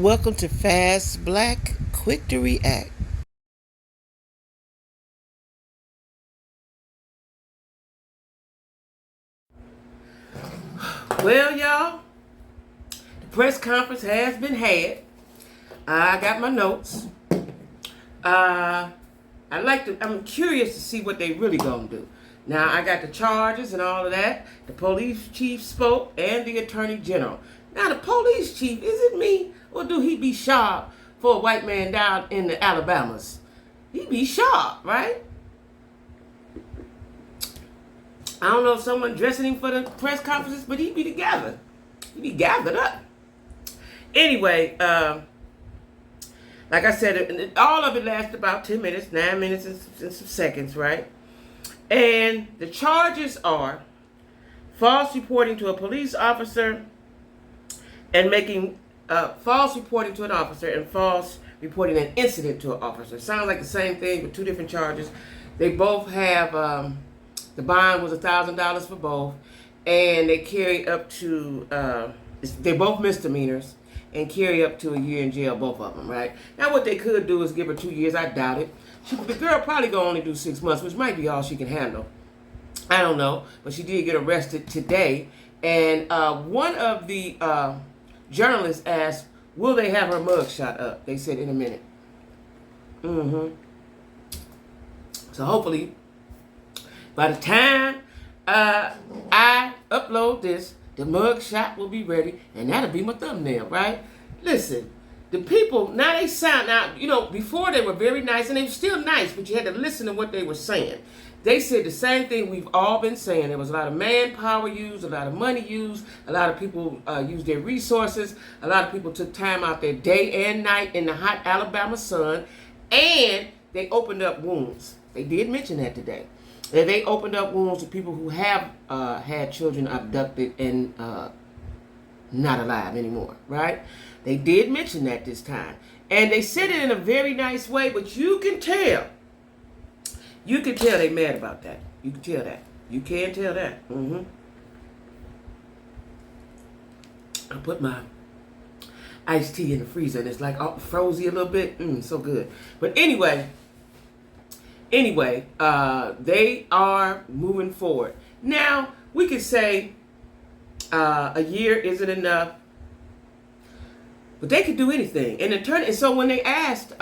Welcome to Fast Black, Quick to React. Well, y'all, the press conference has been had. I got my notes. I'm curious to see what they really gonna do. Now, I got the charges and all of that. The police chief spoke and the attorney general. Now, the police chief, is it me or do he be sharp for a white man down in the Alabamas? He be sharp, right? I don't know if someone dressing him for the press conferences, but he be together. He be gathered up. Anyway, like I said, all of it lasted about 10 minutes, 9 minutes and some seconds, right? And the charges are false reporting to a police officer and making false reporting to an officer and false reporting an incident to an officer. Sounds like the same thing, but two different charges. They both have, the bond was $1,000 for both, and they carry up to, they're both misdemeanors and carry up to a year in jail, both of them, right? Now, what they could do is give her 2 years. I doubt it. The girl probably gonna only do 6 months, which might be all she can handle. I don't know, but she did get arrested today. And one of the journalists asked, will they have her mugshot up? They said in a minute. So hopefully, by the time I upload this, the mugshot will be ready, and that'll be my thumbnail, right? Listen, the people, now they sound, before they were very nice, and they were still nice, but you had to listen to what they were saying. They said the same thing we've all been saying. There was a lot of manpower used, a lot of money used, a lot of people used their resources, a lot of people took time out their day and night in the hot Alabama sun, and they opened up wounds. They did mention that today. That they opened up wounds to people who have had children abducted and not alive anymore, right? They did mention that this time. And they said it in a very nice way, but you can tell. You can tell they mad about that. You can tell that. You can tell that. I put my iced tea in the freezer and it's like frozy a little bit. So good. But anyway, they are moving forward. Now, we could say a year isn't enough, but they could do anything. And so when they asked,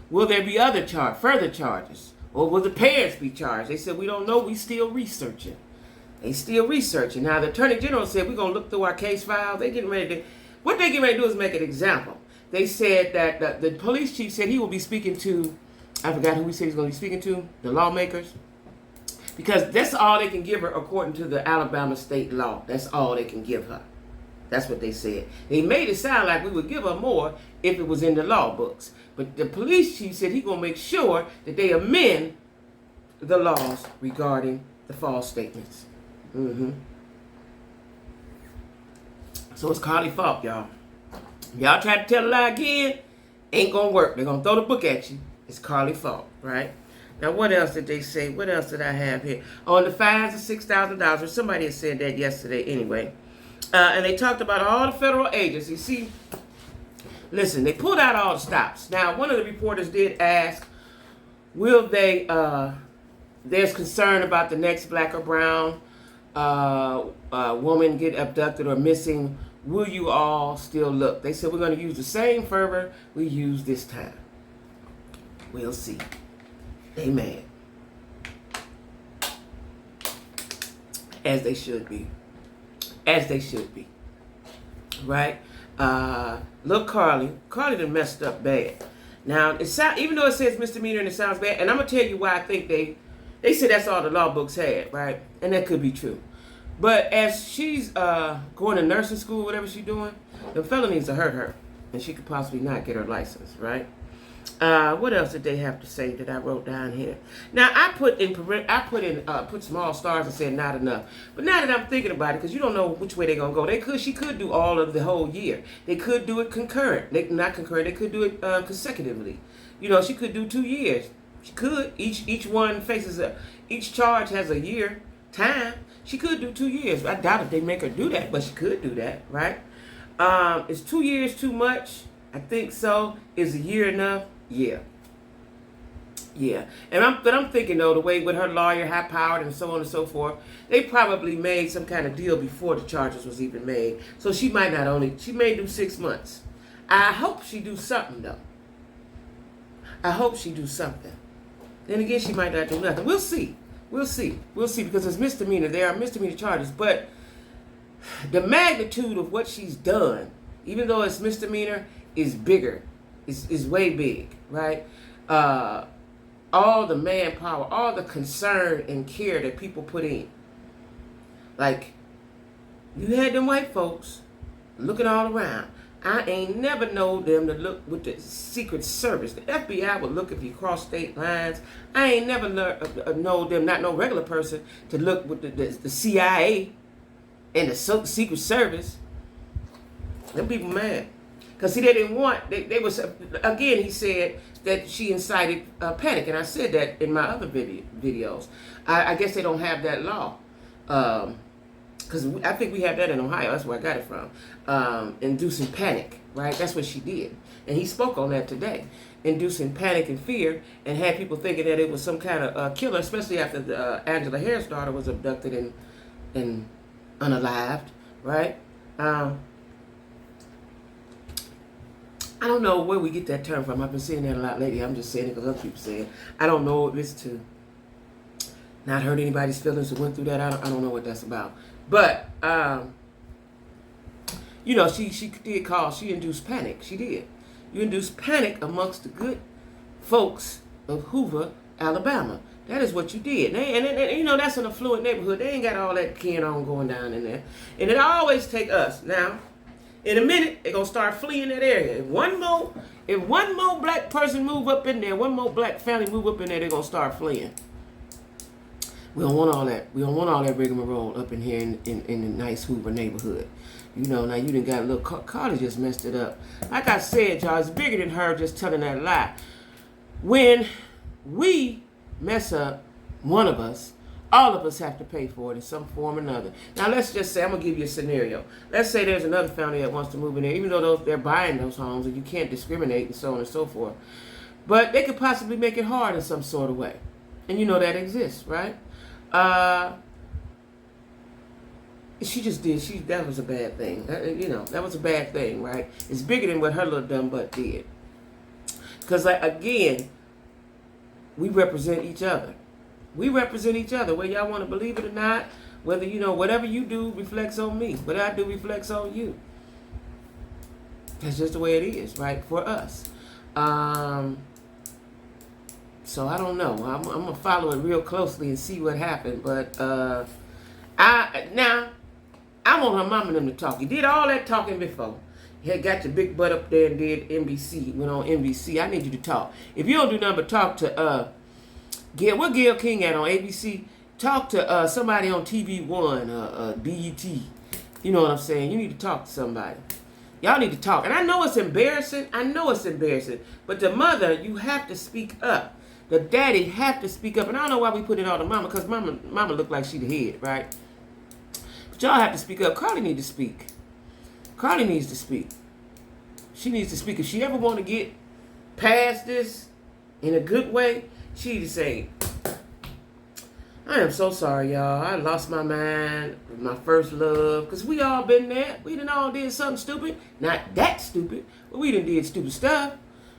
will there be further charges? Or will the parents be charged? They said, we don't know. We still researching. They still researching. Now, the attorney general said, we're going to look through our what they getting ready to do is make an example. They said that the police chief said he will be speaking to, I forgot who he said he's going to be speaking to, the lawmakers. Because that's all they can give her according to the Alabama state law. That's all they can give her. That's what they said. They made it sound like we would give her more if it was in the law books. But the police chief said he's going to make sure that they amend the laws regarding the false statements. So it's Carlee's fault, y'all. Y'all try to tell a lie again, ain't going to work. They're going to throw the book at you. It's Carlee's fault, right? Now, what else did they say? What else did I have here? On the fines of $6,000. Somebody had said that yesterday anyway. And they talked about all the federal agencies. See, listen, they pulled out all the stops. Now, one of the reporters did ask, will they, there's concern about the next black or brown woman get abducted or missing. Will you all still look? They said, we're going to use the same fervor we used this time. We'll see. They mad. As they should be. As they should be. Right? Look, Carlee done messed up bad. Now, even though it says misdemeanor and it sounds bad, and I'm going to tell you why I think they said that's all the law books had, right? And that could be true. But as she's going to nursing school, whatever she's doing, the felonies will hurt her. And she could possibly not get her license, right? What else did they have to say that I wrote down here? Now I put small stars and said not enough. But now that I'm thinking about it, because you don't know which way they're gonna go, she could do all of the whole year. They could do it concurrent. Not concurrent. They could do it consecutively. She could do 2 years. She could. Each one each charge has a year time. She could do 2 years. I doubt if they make her do that, but she could do that, right? Is 2 years too much? I think so. Is a year enough? Yeah. Yeah. But I'm thinking though, the way with her lawyer, high powered and so on and so forth, they probably made some kind of deal before the charges was even made. So she may do 6 months. I hope she do something though. I hope she do something. Then again, she might not do nothing. We'll see. We'll see because it's misdemeanor. There are misdemeanor charges, but the magnitude of what she's done, even though it's misdemeanor, is bigger. Is way big, right? All the manpower, all the concern and care that people put in. Like, you had them white folks looking all around. I ain't never know them to look with the Secret Service. The FBI would look if you cross state lines. I ain't never know them, not no regular person, to look with the CIA and the Secret Service. Them people mad. Because, see, they didn't want, they was, again, he said that she incited panic. And I said that in my other videos. I guess they don't have that law. Because I think we have that in Ohio. That's where I got it from. Inducing panic, right? That's what she did. And he spoke on that today. Inducing panic and fear, and had people thinking that it was some kind of killer, especially after Angela Harris' daughter was abducted and unalived, right? I don't know where we get that term from. I've been seeing that a lot lately. I'm just saying it because other people say it. I don't know if it's to not hurt anybody's feelings who went through that. I don't know what that's about. But, you know, she induced panic. She did. You induced panic amongst the good folks of Hoover, Alabama. That is what you did. And you know, that's an affluent neighborhood. They ain't got all that carrying on going down in there. And it always take us. Now, in a minute, they're going to start fleeing that area. If one more black person move up in there, one more black family move up in there, they're going to start fleeing. We don't want all that. We don't want all that rigmarole up in here in the nice Hoover neighborhood. You know, now you done got a little, Carlee just messed it up. Like I said, y'all, it's bigger than her just telling that lie. When we mess up, one of us, all of us have to pay for it in some form or another. Now, let's just say, I'm going to give you a scenario. Let's say there's another family that wants to move in there, even though they're buying those homes and you can't discriminate and so on and so forth. But they could possibly make it hard in some sort of way. And you know that exists, right? She just did. That was a bad thing. You know, that was a bad thing, right? It's bigger than what her little dumb butt did. Because, like, again, we represent each other. We represent each other, whether y'all want to believe it or not. Whether, you know, whatever you do reflects on me. What I do reflects on you. That's just the way it is, right? For us. So I don't know. I'm gonna follow it real closely and see what happened. But I want her mama and them to talk. You did all that talking before. You had got your big butt up there and did NBC. Went on NBC. I need you to talk. If you don't do nothing but talk to what Gayle King at on ABC? Talk to somebody on TV One, BET. You know what I'm saying? You need to talk to somebody. Y'all need to talk. And I know it's embarrassing. But the mother, you have to speak up. The daddy have to speak up. And I don't know why we put it on the mama, because mama look like she the head, right? But y'all have to speak up. Carlee needs to speak. Carlee needs to speak. She needs to speak. If she ever want to get past this in a good way, she needs to say, I am so sorry, y'all. I lost my mind, my first love. Because we all been there. We done all did something stupid. Not that stupid, but we done did stupid stuff.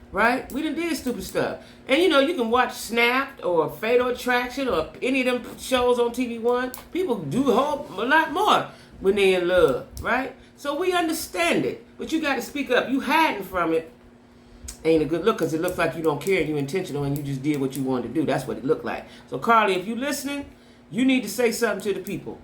Right? We done did stupid stuff. And you know, you can watch Snapped or Fatal Attraction or any of them shows on TV One. People do a lot more when they in love, right? So we understand it. But you got to speak up. You hiding from it ain't a good look, because it looks like you don't care and you're intentional and you just did what you wanted to do. That's what it looked like. So Carlee, if you listening, you need to say something to the people.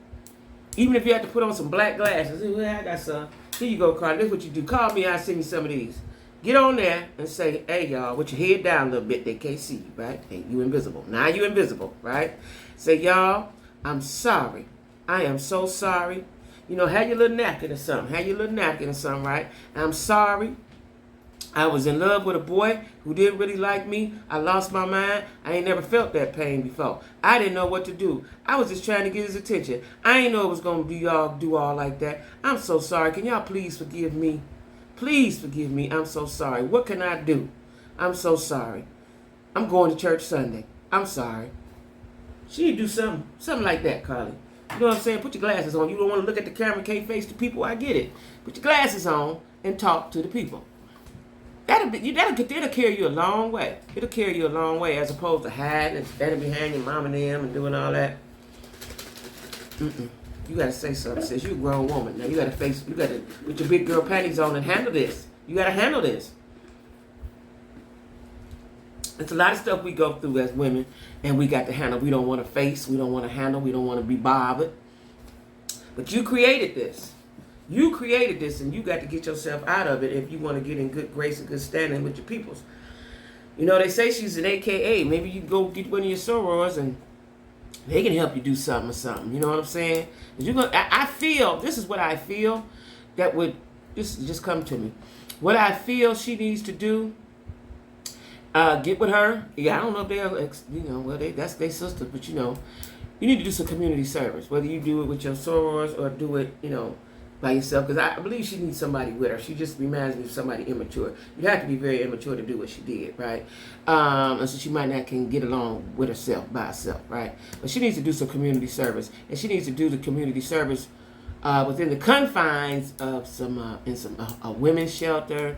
Even if you have to put on some black glasses. Well, I got some. Here you go, Carlee. This is what you do. Call me, I'll send you some of these. Get on there and say, hey, y'all, with your head down a little bit, they can't see you, right? Hey, you invisible. Now you invisible, right? Say, y'all, I'm sorry. I am so sorry. You know, have your little napkin or something. Right? I'm sorry. I was in love with a boy who didn't really like me. I lost my mind. I ain't never felt that pain before. I didn't know what to do. I was just trying to get his attention. I ain't know it was going to be all do all like that. I'm so sorry. Can y'all please forgive me? Please forgive me. I'm so sorry. What can I do? I'm so sorry. I'm going to church Sunday. I'm sorry. She need to do something like that, Carlee. You know what I'm saying? Put your glasses on. You don't want to look at the camera, can't face the people. I get it. Put your glasses on and talk to the people. That'll carry you a long way. It'll carry you a long way as opposed to hiding and standing behind your mom and them and doing all that. You gotta say something, sis. You're a grown woman. Now you gotta put your big girl panties on and handle this. You gotta handle this. It's a lot of stuff we go through as women and we got to handle. We don't want to face, we don't want to handle, we don't want to be bothered. But you created this. You created this and you got to get yourself out of it if you want to get in good grace and good standing with your peoples. You know, they say she's an AKA. Maybe you go get one of your sorors and they can help you do something or something. You know what I'm saying? I feel, this is what I feel that would just come to me. What I feel she needs to do, get with her. Yeah, I don't know if they're, that's their sister, but you need to do some community service. Whether you do it with your sorors or do it, by yourself, because I believe she needs somebody with her. She just reminds me of somebody immature. You have to be very immature to do what she did, right? And so she might not can get along with herself, by herself, right? But she needs to do some community service, and she needs to do the community service within the confines of a women's shelter,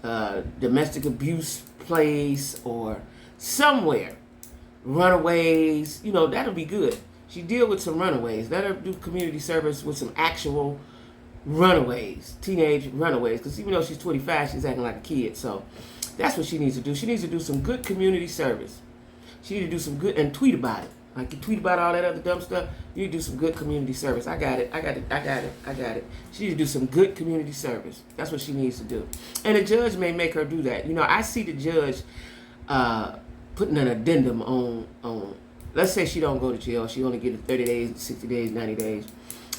domestic abuse place, or somewhere. Runaways, that'll be good. She deal with some runaways. Let her do community service with some actual runaways, teenage runaways, because even though she's 25, she's acting like a kid. So that's what she needs to do. She needs to do some good community service. She needs to do some good and tweet about it. Like you tweet about all that other dumb stuff, you need to do some good community service. I got it. She needs to do some good community service. That's what she needs to do. And the judge may make her do that. I see the judge putting an addendum on let's say she don't go to jail, she only get 30 days, 60 days, 90 days.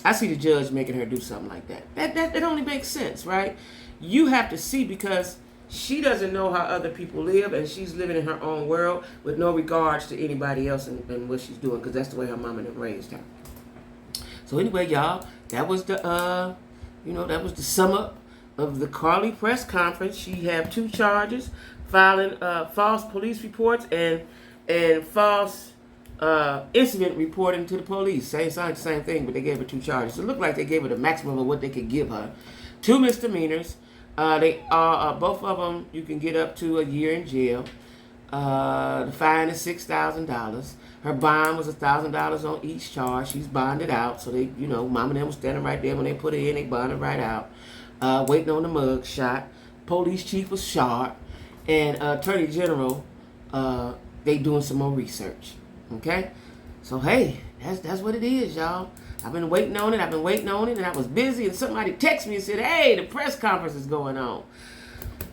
I see the judge making her do something like that. That only makes sense, right? You have to see, because she doesn't know how other people live, and she's living in her own world with no regards to anybody else and what she's doing, because that's the way her mom and them raised her. So anyway, y'all, that was the sum up of the Carlee press conference. She had 2 charges: filing false police reports and false incident reporting to the police. Same thing, but they gave her 2 charges. It looked like they gave her the maximum of what they could give her. 2 misdemeanors. They are both of them. You can get up to a year in jail. The fine is $6,000. Her bond was $1,000 on each charge. She's bonded out, so they, mom and them was standing right there when they put her in. They bonded right out, waiting on the mug shot. Police chief was sharp, and attorney general. They doing some more research. Okay, so hey, that's what it is, y'all. I've been waiting on it, and I was busy, and somebody texted me and said, hey, the press conference is going on.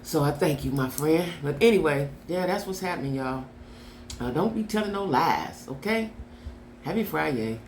So I thank you, my friend. But anyway, yeah, that's what's happening, y'all. Don't be telling no lies, okay? Happy Friday.